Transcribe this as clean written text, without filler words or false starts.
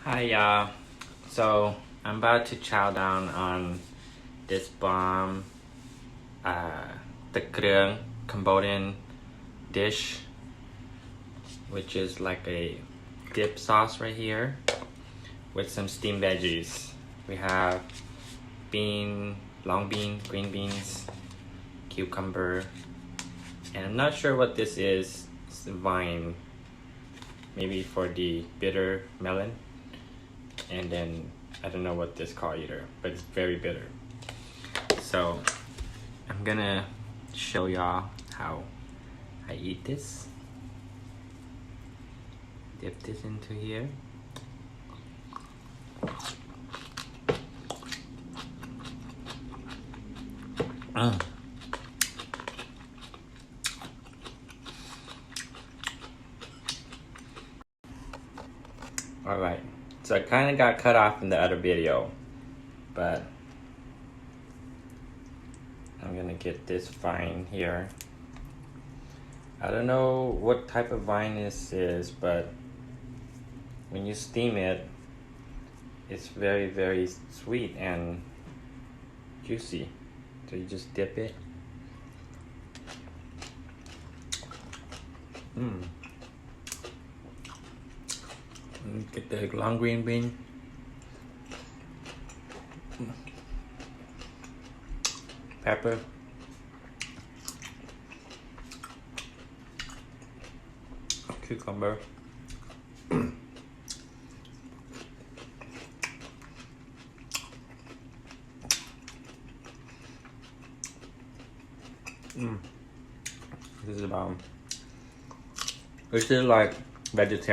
Hi y'all. So I'm about to chow down on this bomb the krung Cambodian dish, which is like a dip sauce right here with some steamed veggies. We have long bean, green beans, cucumber, and I'm not sure what this is. It's vine, maybe for the bitter melon. And then I don't know what this called either, but it's very bitter. So I'm gonna show y'all how I eat this. Dip this into here. Alright, so I kind of got cut off in the other video, but I'm gonna get this vine here. I don't know what type of vine this is, but when you steam it, it's very, very sweet and juicy. So you just dip it. Get the long green bean. Pepper. Cucumber. This is like vegetarian.